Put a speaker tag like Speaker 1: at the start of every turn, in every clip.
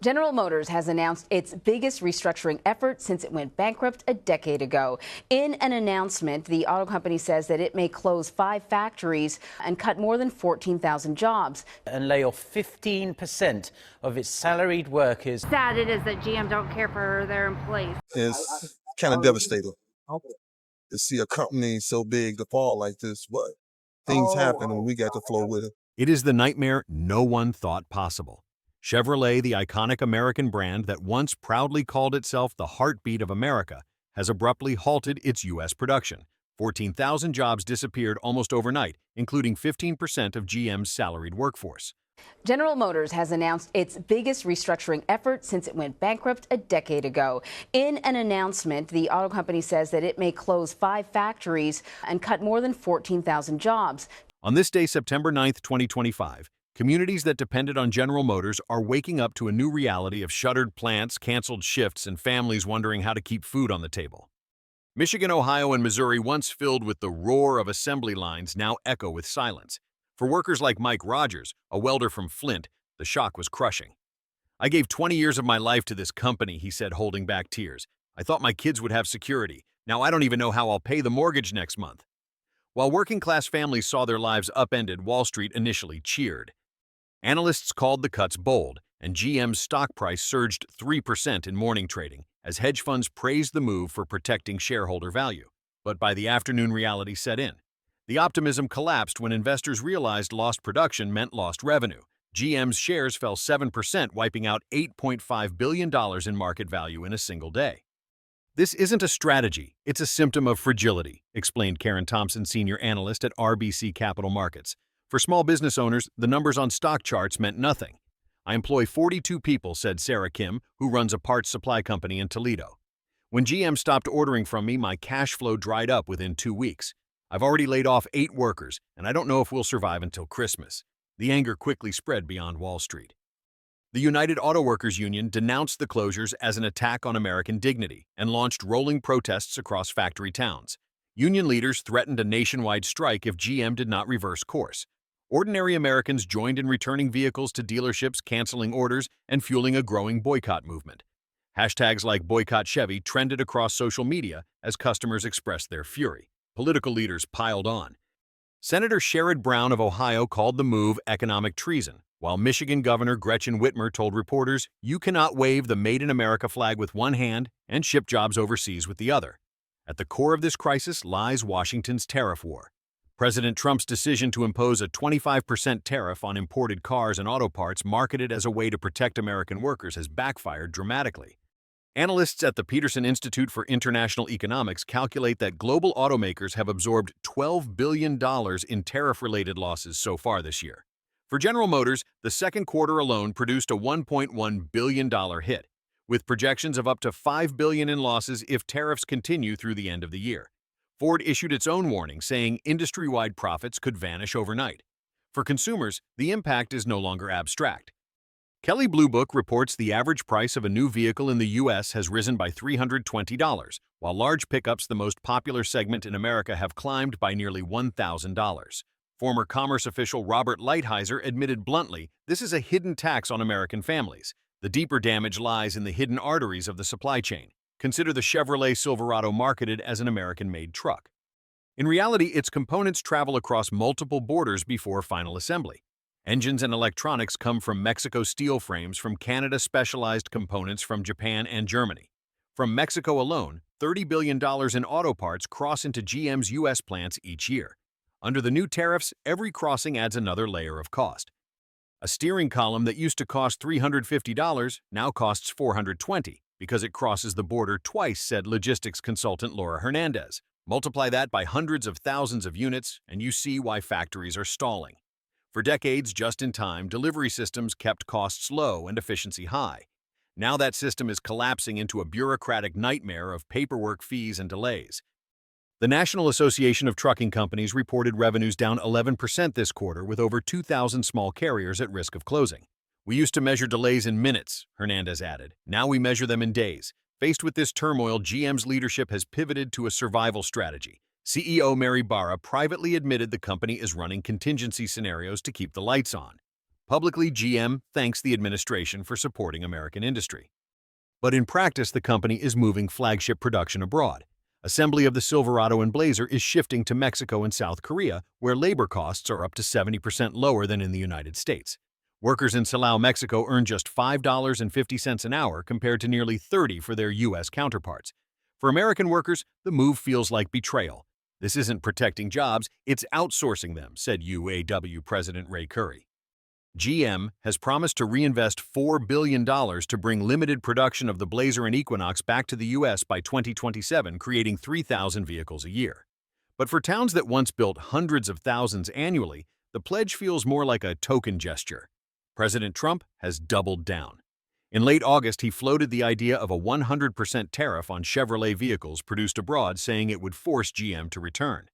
Speaker 1: General Motors has announced its biggest restructuring effort since it went bankrupt a decade ago. In an announcement, the auto company says that it may close 5 factories and cut more than 14,000 jobs.
Speaker 2: And lay off 15% of its salaried workers.
Speaker 3: Sad it is that GM don't care for their employees.
Speaker 4: It's kind of devastating to see a company so big to fall like this, but things happen and we got to flow with it.
Speaker 5: It is the nightmare no one thought possible. Chevrolet, the iconic American brand that once proudly called itself the heartbeat of America, has abruptly halted its U.S. production. 14,000 jobs disappeared almost overnight, including 15% of GM's salaried workforce.
Speaker 1: General Motors has announced its biggest restructuring effort since it went bankrupt a decade ago. In an announcement, the auto company says that it may close 5 factories and cut more than 14,000 jobs.
Speaker 5: On this day, September 9, 2025, communities that depended on General Motors are waking up to a new reality of shuttered plants, canceled shifts, and families wondering how to keep food on the table. Michigan, Ohio, and Missouri, once filled with the roar of assembly lines, now echo with silence. For workers like Mike Rogers, a welder from Flint, the shock was crushing. "I gave 20 years of my life to this company," he said, holding back tears. "I thought my kids would have security. Now I don't even know how I'll pay the mortgage next month." While working-class families saw their lives upended, Wall Street initially cheered. Analysts called the cuts bold, and GM's stock price surged 3% in morning trading, as hedge funds praised the move for protecting shareholder value. But by the afternoon, reality set in. The optimism collapsed when investors realized lost production meant lost revenue. GM's shares fell 7%, wiping out $8.5 billion in market value in a single day. "This isn't a strategy, it's a symptom of fragility," explained Karen Thompson, senior analyst at RBC Capital Markets. "For small business owners, the numbers on stock charts meant nothing. I employ 42 people," said Sarah Kim, who runs a parts supply company in Toledo. "When GM stopped ordering from me, my cash flow dried up within 2 weeks. I've already laid off 8 workers, and I don't know if we'll survive until Christmas." The anger quickly spread beyond Wall Street. The United Auto Workers Union denounced the closures as an attack on American dignity and launched rolling protests across factory towns. Union leaders threatened a nationwide strike if GM did not reverse course. Ordinary Americans joined in returning vehicles to dealerships, canceling orders, and fueling a growing boycott movement. Hashtags like Boycott Chevy trended across social media as customers expressed their fury. Political leaders piled on. Senator Sherrod Brown of Ohio called the move economic treason, while Michigan Governor Gretchen Whitmer told reporters, "You cannot wave the Made in America flag with one hand and ship jobs overseas with the other." At the core of this crisis lies Washington's tariff war. President Trump's decision to impose a 25% tariff on imported cars and auto parts marketed as a way to protect American workers has backfired dramatically. Analysts at the Peterson Institute for International Economics calculate that global automakers have absorbed $12 billion in tariff-related losses so far this year. For General Motors, the second quarter alone produced a $1.1 billion hit, with projections of up to $5 billion in losses if tariffs continue through the end of the year. Ford issued its own warning, saying industry-wide profits could vanish overnight. For consumers, the impact is no longer abstract. Kelley Blue Book reports the average price of a new vehicle in the U.S. has risen by $320, while large pickups, the most popular segment in America, have climbed by nearly $1,000. Former Commerce official Robert Lighthizer admitted bluntly, "This is a hidden tax on American families. The deeper damage lies in the hidden arteries of the supply chain. Consider the Chevrolet Silverado marketed as an American-made truck. In reality, its components travel across multiple borders before final assembly. Engines and electronics come from Mexico, steel frames from Canada, specialized components from Japan and Germany. From Mexico alone, $30 billion in auto parts cross into GM's U.S. plants each year. Under the new tariffs, every crossing adds another layer of cost. A steering column that used to cost $350 now costs $420 because it crosses the border twice, said logistics consultant Laura Hernandez. Multiply that by hundreds of thousands of units, and you see why factories are stalling. For decades, just-in-time delivery systems kept costs low and efficiency high. Now that system is collapsing into a bureaucratic nightmare of paperwork, fees, and delays. The National Association of Trucking Companies reported revenues down 11% this quarter, with over 2,000 small carriers at risk of closing. "We used to measure delays in minutes," Hernandez added. "Now we measure them in days." Faced with this turmoil, GM's leadership has pivoted to a survival strategy. CEO Mary Barra privately admitted the company is running contingency scenarios to keep the lights on. Publicly, GM thanks the administration for supporting American industry. But in practice, the company is moving flagship production abroad. Assembly of the Silverado and Blazer is shifting to Mexico and South Korea, where labor costs are up to 70% lower than in the United States. Workers in Silao, Mexico earn just $5.50 an hour compared to nearly $30 for their U.S. counterparts. For American workers, the move feels like betrayal. This isn't protecting jobs, it's outsourcing them, said UAW President Ray Curry. GM has promised to reinvest $4 billion to bring limited production of the Blazer and Equinox back to the U.S. by 2027, creating 3,000 vehicles a year. But for towns that once built hundreds of thousands annually, the pledge feels more like a token gesture. President Trump has doubled down. In late August, he floated the idea of a 100% tariff on Chevrolet vehicles produced abroad, saying it would force GM to return.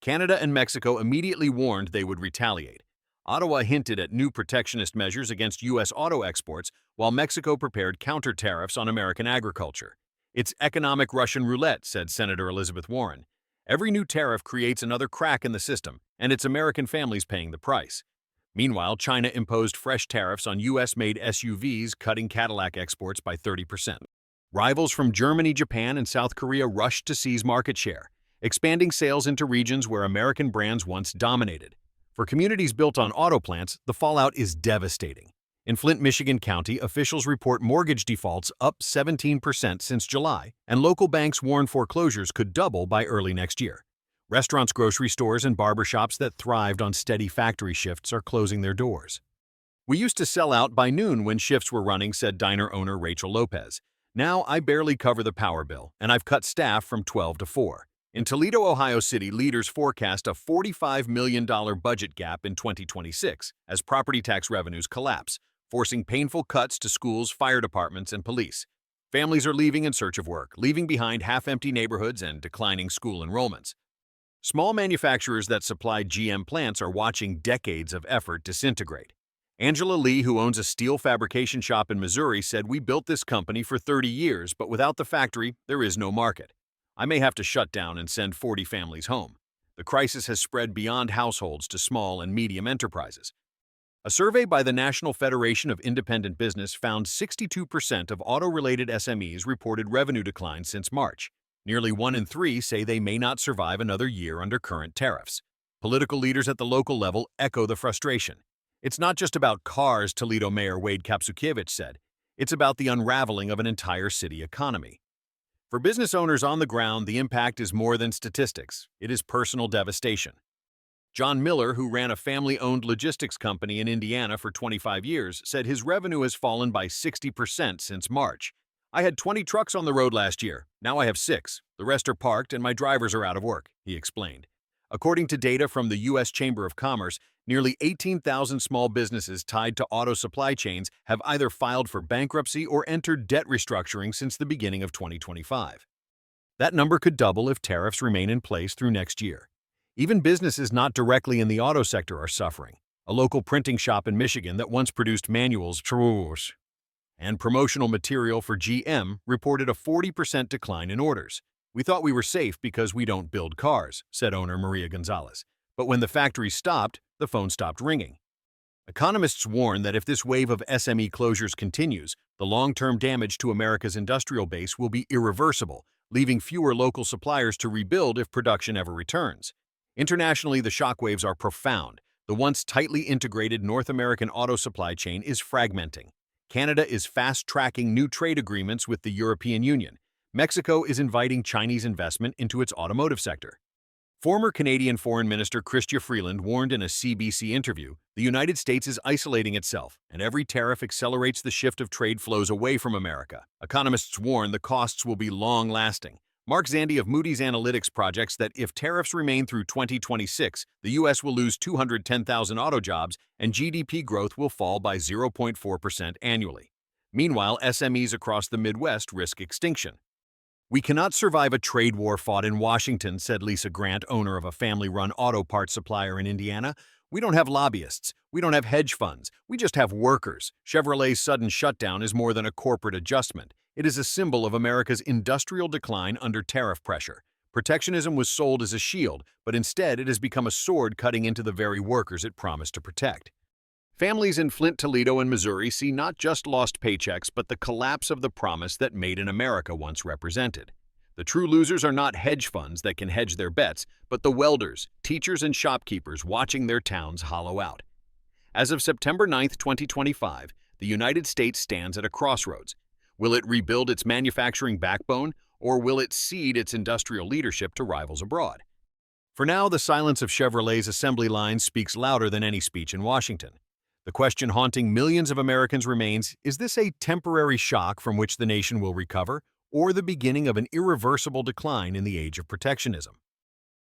Speaker 5: Canada and Mexico immediately warned they would retaliate. Ottawa hinted at new protectionist measures against U.S. auto exports, while Mexico prepared counter-tariffs on American agriculture. It's economic Russian roulette, said Senator Elizabeth Warren. Every new tariff creates another crack in the system, and it's American families paying the price. Meanwhile, China imposed fresh tariffs on U.S.-made SUVs, cutting Cadillac exports by 30%. Rivals from Germany, Japan, and South Korea rushed to seize market share, expanding sales into regions where American brands once dominated. For communities built on auto plants, the fallout is devastating. In Flint, Michigan County, officials report mortgage defaults up 17% since July, and local banks warn foreclosures could double by early next year. Restaurants, grocery stores, and barbershops that thrived on steady factory shifts are closing their doors. We used to sell out by noon when shifts were running, said diner owner Rachel Lopez. Now I barely cover the power bill, and I've cut staff from 12 to 4. In Toledo, Ohio City, leaders forecast a $45 million budget gap in 2026 as property tax revenues collapse, forcing painful cuts to schools, fire departments, and police. Families are leaving in search of work, leaving behind half-empty neighborhoods and declining school enrollments. Small manufacturers that supplied GM plants are watching decades of effort disintegrate. Angela Lee, who owns a steel fabrication shop in Missouri, said, "We built this company for 30 years, but without the factory, there is no market. I may have to shut down and send 40 families home." The crisis has spread beyond households to small and medium enterprises. A survey by the National Federation of Independent Business found 62% of auto-related SMEs reported revenue decline since March. Nearly 1 in 3 say they may not survive another year under current tariffs. Political leaders at the local level echo the frustration. It's not just about cars, Toledo Mayor Wade Kapsukiewicz said. It's about the unraveling of an entire city economy. For business owners on the ground, the impact is more than statistics. It is personal devastation. John Miller, who ran a family-owned logistics company in Indiana for 25 years, said his revenue has fallen by 60% since March. "I had 20 trucks on the road last year. Now I have 6. The rest are parked and my drivers are out of work," he explained. According to data from the U.S. Chamber of Commerce, nearly 18,000 small businesses tied to auto supply chains have either filed for bankruptcy or entered debt restructuring since the beginning of 2025. That number could double if tariffs remain in place through next year. Even businesses not directly in the auto sector are suffering. A local printing shop in Michigan that once produced manuals and promotional material for GM reported a 40% decline in orders. "We thought we were safe because we don't build cars," said owner Maria Gonzalez. But when the factory stopped, the phone stopped ringing. Economists warn that if this wave of SME closures continues, the long-term damage to America's industrial base will be irreversible, leaving fewer local suppliers to rebuild if production ever returns. Internationally, the shockwaves are profound. The once tightly integrated North American auto supply chain is fragmenting. Canada is fast-tracking new trade agreements with the European Union. Mexico is inviting Chinese investment into its automotive sector. Former Canadian Foreign Minister Chrystia Freeland warned in a CBC interview, "The United States is isolating itself, and every tariff accelerates the shift of trade flows away from America." Economists warn the costs will be long-lasting. Mark Zandi of Moody's Analytics projects that if tariffs remain through 2026, the U.S. will lose 210,000 auto jobs and GDP growth will fall by 0.4% annually. Meanwhile, SMEs across the Midwest risk extinction. "We cannot survive a trade war fought in Washington," said Lisa Grant, owner of a family-run auto parts supplier in Indiana. "We don't have lobbyists. We don't have hedge funds. We just have workers." Chevrolet's sudden shutdown is more than a corporate adjustment. It is a symbol of America's industrial decline under tariff pressure. Protectionism was sold as a shield, but instead it has become a sword cutting into the very workers it promised to protect. Families in Flint, Toledo, and Missouri see not just lost paychecks, but the collapse of the promise that Made in America once represented. The true losers are not hedge funds that can hedge their bets, but the welders, teachers, and shopkeepers watching their towns hollow out. As of September 9, 2025, the United States stands at a crossroads. Will it rebuild its manufacturing backbone, or will it cede its industrial leadership to rivals abroad? For now, the silence of Chevrolet's assembly lines speaks louder than any speech in Washington. The question haunting millions of Americans remains, is this a temporary shock from which the nation will recover, or the beginning of an irreversible decline in the age of protectionism?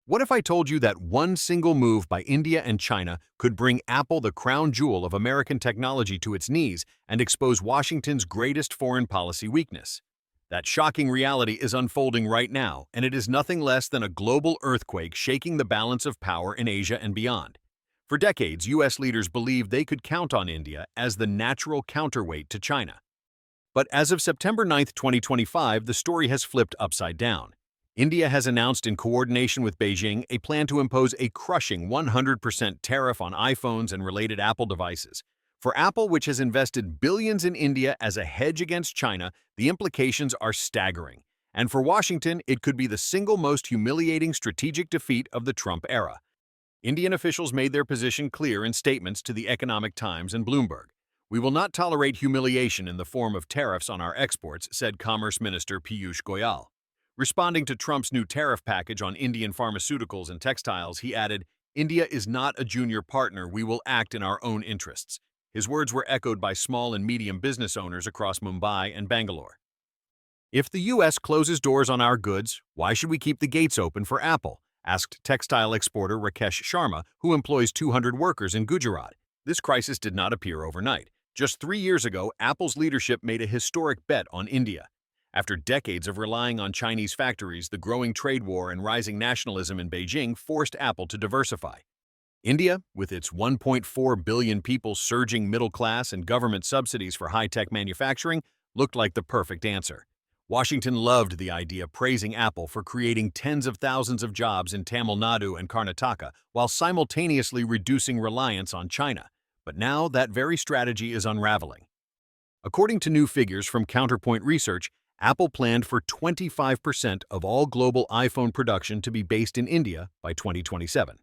Speaker 5: What if I told you that one single move by India and China could bring Apple, the crown jewel of American technology, to its knees and expose Washington's greatest foreign policy weakness? That shocking reality is unfolding right now, and it is nothing less than a global earthquake shaking the balance of power in Asia and beyond. For decades, U.S. leaders believed they could count on India as the natural counterweight to China. But as of September 9, 2025, the story has flipped upside down. India has announced in coordination with Beijing a plan to impose a crushing 100% tariff on iPhones and related Apple devices. For Apple, which has invested billions in India as a hedge against China, the implications are staggering. And for Washington, it could be the single most humiliating strategic defeat of the Trump era. Indian officials made their position clear in statements to the Economic Times and Bloomberg. "We will not tolerate humiliation in the form of tariffs on our exports," said Commerce Minister Piyush Goyal. Responding to Trump's new tariff package on Indian pharmaceuticals and textiles, he added, "India is not a junior partner. We will act in our own interests." His words were echoed by small and medium business owners across Mumbai and Bangalore. If the U.S. closes doors on our goods, why should we keep the gates open for Apple? Asked textile exporter Rakesh Sharma, who employs 200 workers in Gujarat. This crisis did not appear overnight. Just 3 years ago, Apple's leadership made a historic bet on India. After decades of relying on Chinese factories, the growing trade war and rising nationalism in Beijing forced Apple to diversify. India, with its 1.4 billion people, surging middle class, and government subsidies for high-tech manufacturing, looked like the perfect answer. Washington loved the idea, praising Apple for creating tens of thousands of jobs in Tamil Nadu and Karnataka, while simultaneously reducing reliance on China. But now that very strategy is unraveling. According to new figures from Counterpoint Research, Apple planned for 25% of all global iPhone production to be based in India by 2027.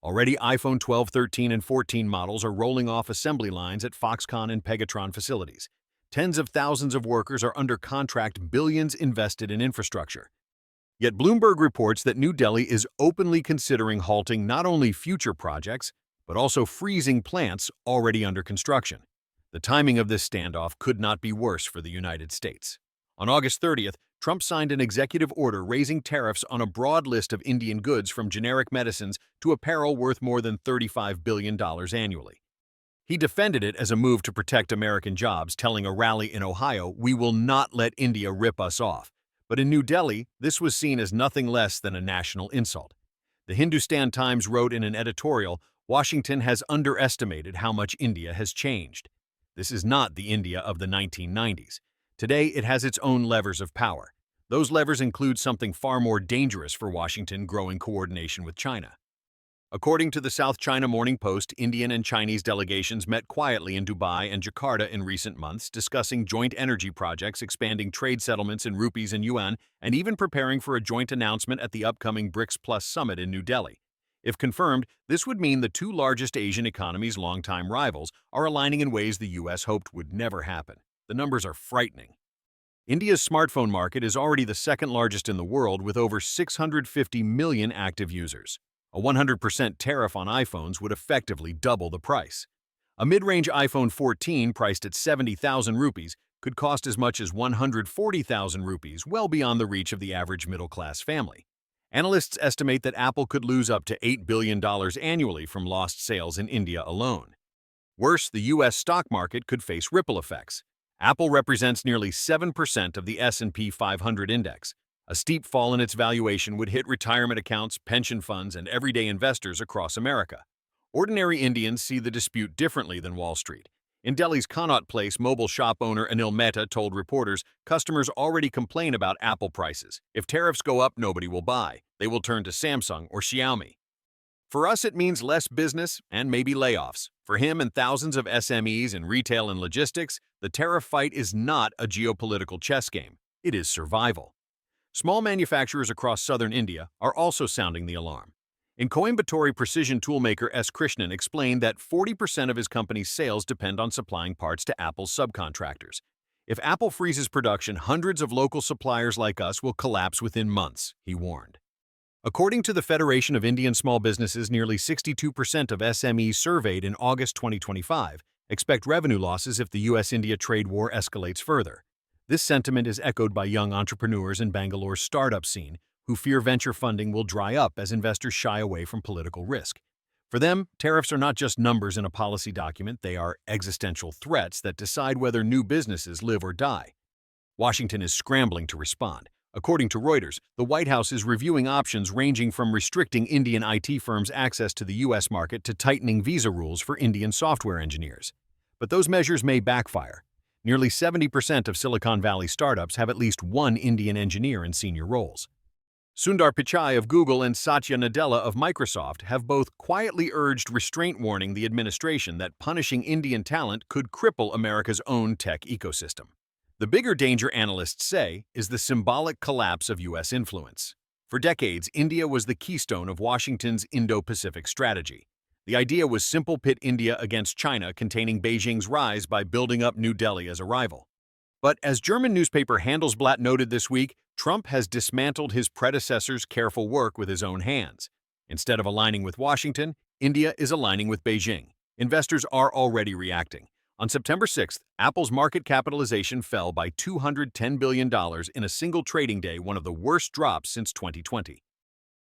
Speaker 5: Already, iPhone 12, 13, and 14 models are rolling off assembly lines at Foxconn and Pegatron facilities. Tens of thousands of workers are under contract, billions invested in infrastructure. Yet Bloomberg reports that New Delhi is openly considering halting not only future projects, but also freezing plants already under construction. The timing of this standoff could not be worse for the United States. On August 30th, Trump signed an executive order raising tariffs on a broad list of Indian goods from generic medicines to apparel worth more than $35 billion annually. He defended it as a move to protect American jobs, telling a rally in Ohio, "We will not let India rip us off." But in New Delhi, this was seen as nothing less than a national insult. The Hindustan Times wrote in an editorial, "Washington has underestimated how much India has changed." This is not the India of the 1990s. Today, it has its own levers of power. Those levers include something far more dangerous for Washington: growing coordination with China. According to the South China Morning Post, Indian and Chinese delegations met quietly in Dubai and Jakarta in recent months, discussing joint energy projects, expanding trade settlements in rupees and yuan, and even preparing for a joint announcement at the upcoming BRICS Plus summit in New Delhi. If confirmed, this would mean the two largest Asian economies, longtime rivals, are aligning in ways the U.S. hoped would never happen. The numbers are frightening. India's smartphone market is already the second largest in the world, with over 650 million active users. A 100% tariff on iPhones would effectively double the price. A mid-range iPhone 14 priced at 70,000 rupees could cost as much as 140,000 rupees, well beyond the reach of the average middle-class family. Analysts estimate that Apple could lose up to $8 billion annually from lost sales in India alone. Worse, the U.S. stock market could face ripple effects. Apple represents nearly 7% of the S&P 500 index. A steep fall in its valuation would hit retirement accounts, pension funds, and everyday investors across America. Ordinary Indians see the dispute differently than Wall Street. In Delhi's Connaught Place, mobile shop owner Anil Mehta told reporters customers already complain about Apple prices. If tariffs go up, nobody will buy. They will turn to Samsung or Xiaomi. For us, it means less business and maybe layoffs. For him and thousands of SMEs in retail and logistics, the tariff fight is not a geopolitical chess game. It is survival. Small manufacturers across southern India are also sounding the alarm. In Coimbatore precision toolmaker S. Krishnan explained that 40% of his company's sales depend on supplying parts to Apple's subcontractors. If Apple freezes production, hundreds of local suppliers like us will collapse within months, he warned. According to the Federation of Indian Small Businesses, nearly 62% of SMEs surveyed in August 2025 expect revenue losses if the US-India trade war escalates further. This sentiment is echoed by young entrepreneurs in Bangalore's startup scene who fear venture funding will dry up as investors shy away from political risk. For them, tariffs are not just numbers in a policy document, they are existential threats that decide whether new businesses live or die. Washington is scrambling to respond. According to Reuters, the White House is reviewing options ranging from restricting Indian IT firms' access to the U.S. market to tightening visa rules for Indian software engineers. But those measures may backfire. Nearly 70% of Silicon Valley startups have at least one Indian engineer in senior roles. Sundar Pichai of Google and Satya Nadella of Microsoft have both quietly urged restraint, warning the administration that punishing Indian talent could cripple America's own tech ecosystem. The bigger danger, analysts say, is the symbolic collapse of U.S. influence. For decades, India was the keystone of Washington's Indo-Pacific strategy. The idea was simple: pit India against China, containing Beijing's rise by building up New Delhi as a rival. But as German newspaper Handelsblatt noted this week, Trump has dismantled his predecessor's careful work with his own hands. Instead of aligning with Washington, India is aligning with Beijing. Investors are already reacting. On September 6th, Apple's market capitalization fell by $210 billion in a single trading day, one of the worst drops since 2020.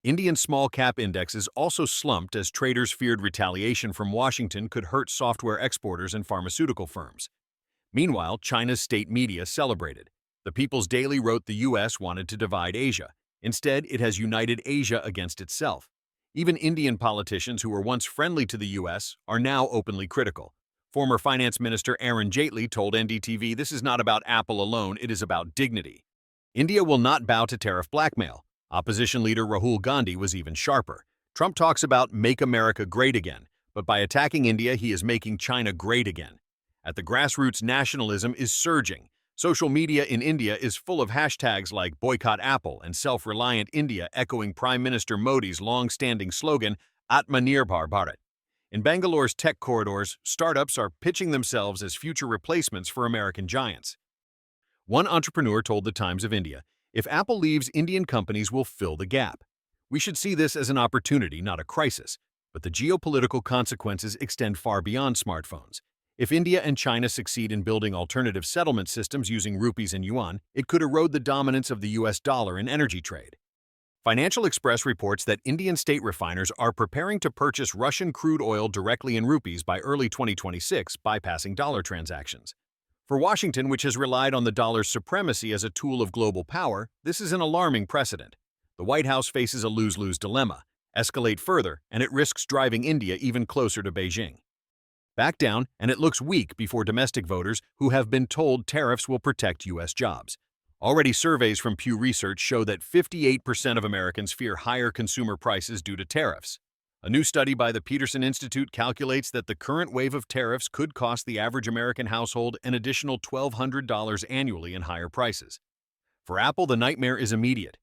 Speaker 5: Indian small-cap indexes also slumped as traders feared retaliation from Washington could hurt software exporters and pharmaceutical firms. Meanwhile, China's state media celebrated. The People's Daily wrote the U.S. wanted to divide Asia. Instead, it has united Asia against itself. Even Indian politicians who were once friendly to the U.S. are now openly critical. Former Finance Minister Arun Jaitley told NDTV, "This is not about Apple alone, it is about dignity." India will not bow to tariff blackmail. Opposition leader Rahul Gandhi was even sharper. Trump talks about "make America great again," but by attacking India, he is making China great again. At the grassroots, nationalism is surging. Social media in India is full of hashtags like Boycott Apple and Self-Reliant India, echoing Prime Minister Modi's long-standing slogan, Atmanirbhar Bharat. In Bangalore's tech corridors, startups are pitching themselves as future replacements for American giants. One entrepreneur told the Times of India, "If Apple leaves, Indian companies will fill the gap. We should see this as an opportunity, not a crisis. But the geopolitical consequences extend far beyond smartphones. If India and China succeed in building alternative settlement systems using rupees and yuan, it could erode the dominance of the U.S. dollar in energy trade." Financial Express reports that Indian state refiners are preparing to purchase Russian crude oil directly in rupees by early 2026, bypassing dollar transactions. For Washington, which has relied on the dollar's supremacy as a tool of global power, this is an alarming precedent. The White House faces a lose-lose dilemma: escalate further, and it risks driving India even closer to Beijing. Back down, and it looks weak before domestic voters who have been told tariffs will protect U.S. jobs. Already, surveys from Pew Research show that 58% of Americans fear higher consumer prices due to tariffs. A new study by the Peterson Institute calculates that the current wave of tariffs could cost the average American household an additional $1,200 annually in higher prices. For Apple, the nightmare is immediate.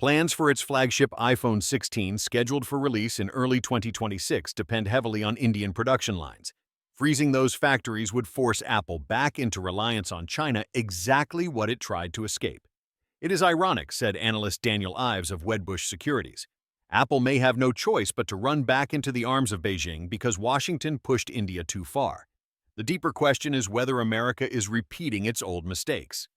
Speaker 5: Plans for its flagship iPhone 16, scheduled for release in early 2026, depend heavily on Indian production lines. Freezing those factories would force Apple back into reliance on China, exactly what it tried to escape. It is ironic, said analyst Daniel Ives of Wedbush Securities. Apple may have no choice but to run back into the arms of Beijing because Washington pushed India too far. The deeper question is whether America is repeating its old mistakes.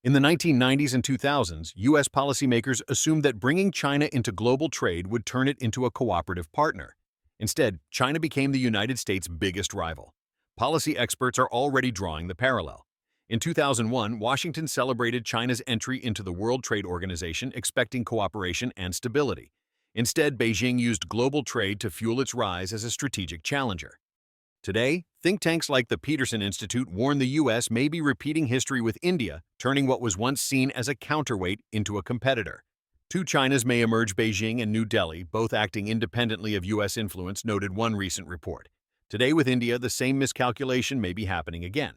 Speaker 5: In the 1990s and 2000s, U.S. policymakers assumed that bringing China into global trade would turn it into a cooperative partner. Instead, China became the United States' biggest rival. Policy experts are already drawing the parallel. In 2001, Washington celebrated China's entry into the World Trade Organization, expecting cooperation and stability. Instead, Beijing used global trade to fuel its rise as a strategic challenger. Today, think tanks like the Peterson Institute warn the U.S. may be repeating history with India, turning what was once seen as a counterweight into a competitor. Two Chinas may emerge: Beijing and New Delhi, both acting independently of U.S. influence, noted one recent report. Today with India, the same miscalculation may be happening again.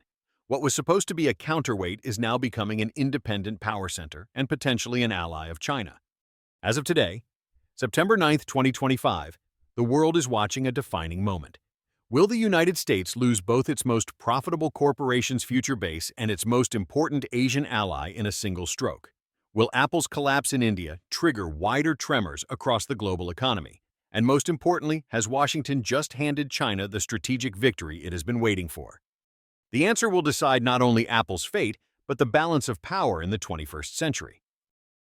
Speaker 5: What was supposed to be a counterweight is now becoming an independent power center and potentially an ally of China. As of today, September 9, 2025, the world is watching a defining moment. Will the United States lose both its most profitable corporation's future base and its most important Asian ally in a single stroke? Will Apple's collapse in India trigger wider tremors across the global economy? And most importantly, has Washington just handed China the strategic victory it has been waiting for? The answer will decide not only Apple's fate, but the balance of power in the 21st century.